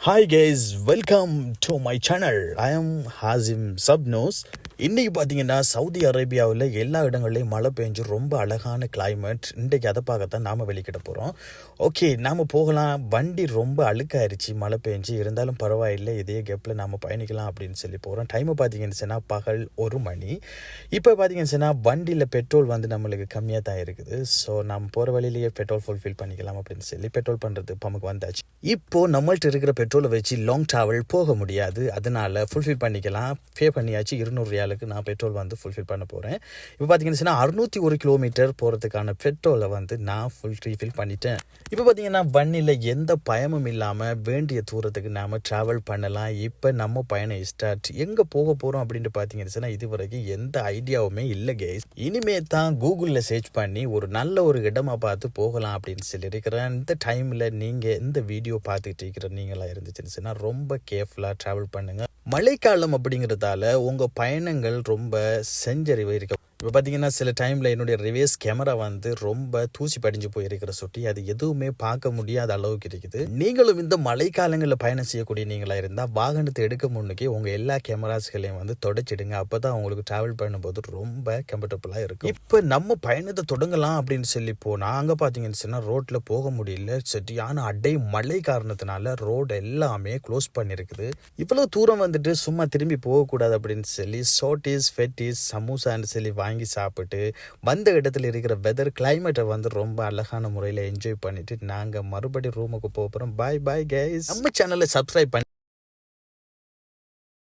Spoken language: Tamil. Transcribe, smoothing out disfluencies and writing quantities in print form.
Hi guys, welcome to my channel. I am Hashim Sapnos. இன்றைக்கி பார்த்தீங்கன்னா சவுதி அரேபியாவில் எல்லா இடங்கள்லையும் மழை பெஞ்சு ரொம்ப அழகான கிளைமேட். இன்றைக்கி அதை பார்க்கத்தான் நாம் வெளிக்கிட போகிறோம். ஓகே, நாம் போகலாம். வண்டி ரொம்ப அழுக்காயிருச்சு மழை பெஞ்சு, இருந்தாலும் பரவாயில்லை, இதே கேப்பில் நாம் பயணிக்கலாம் அப்படின்னு சொல்லி போகிறோம். டைமை பார்த்தீங்கன்னு சொன்னால் பகல் 1 மணி. இப்போ பார்த்தீங்கன்னு சொன்னால் வண்டியில் பெட்ரோல் நம்மளுக்கு கம்மியாக தான் இருக்குது. ஸோ நம்ம போகிற வழியிலேயே பெட்ரோல் ஃபுல்ஃபில் பண்ணிக்கலாம் அப்படின்னு சொல்லி பெட்ரோல் பண்ணுறது நமக்கு வந்தாச்சு. இப்போது நம்மள்ட்ட இருக்கிற பெட்ரோலை வச்சு லாங் ட்ராவல் போக முடியாது, அதனால் ஃபுல்ஃபில் பண்ணிக்கலாம். பே பண்ணியாச்சு. 200 ரியாலுக்கு நான் பெட்ரோல் ஃபுல்ஃபில் பண்ண போகிறேன். இப்போ பார்த்தீங்கன்னா 601 கிலோமீட்டர் போகிறதுக்கான பெட்ரோலை நான் ஃபுல் ரீஃபில் பண்ணிட்டேன். இப்போ பார்த்தீங்கன்னா வண்டியில் எந்த பயமும் இல்லாமல் வேண்டிய தூரத்துக்கு நாம் ட்ராவல் பண்ணலாம். இப்போ நம்ம பயணம் ஸ்டார்ட். எங்கே போக போகிறோம் அப்படின்ட்டு பார்த்தீங்கன்னா இது வரைக்கும் எந்த ஐடியாவுமே இல்லை கேஸ். இனிமே தான் கூகுளில் சர்ச் பண்ணி ஒரு நல்ல ஒரு இடமா பார்த்து போகலாம் அப்படின்னு சொல்லியிருக்கிறேன். இந்த டைமில் நீங்கள் இந்த வீடியோ பார்த்துக்கிட்டு இருக்கிற நீங்களாக இருந்துச்சுன்னு சொன்னால் ரொம்ப கேர்ஃபுல்லாக ட்ராவல் பண்ணுங்கள். மழைக்காலம் அப்படிங்கிறதால உங்கள் பயணங்கள் ரொம்ப செஞ்சறிவு இருக்க. இப்போ பார்த்தீங்கன்னா சில டைமில் என்னுடைய ரிவர்ஸ் கேமரா ரொம்ப தூசி படிஞ்சு போயிருக்கிற சுட்டி, அது எதுவுமே பார்க்க முடியாத அளவுக்கு இருக்குது. நீங்களும் இந்த மழைக்காலங்களில் பயணம் செய்யக்கூடிய நீங்களாக இருந்தால் வாகனத்தை எடுக்க முன்னுக்கே உங்கள் எல்லா கேமராஸ்களையும் தொடச்சிடுங்க. அப்போ தான் உங்களுக்கு ட்ராவல் பண்ணும்போது ரொம்ப கம்ஃபர்டபுளாக இருக்கும். இப்போ நம்ம பயணத்தை தொடங்கலாம் அப்படின்னு சொல்லி போனால் அங்கே பார்த்தீங்கன்னு சொன்னால் ரோட்டில் போக முடியல. சரியான அடை மழை காரணத்தினால ரோடு எல்லாமே க்ளோஸ் பண்ணியிருக்குது. இவ்வளோ தூரம் சும்மா திரும்பி போகக்கூடாது அப்படின்னு சொல்லி சோட்டீஸ் ஃபெட்டிஸ் சமோசான்னு சொல்லி வாங்கி சாப்பிட்டு வந்த இடத்துல இருக்கிற வெதர் கிளைமேட்டை ரொம்ப அழகான முறையில் என்ஜாய் பண்ணிட்டு நாங்கள் மறுபடியும் ரூமுக்கு போகிறோம். பாய் பாய் கைஸ். நம்ம சேனலை சப்ஸ்கிரைப் பண்ணி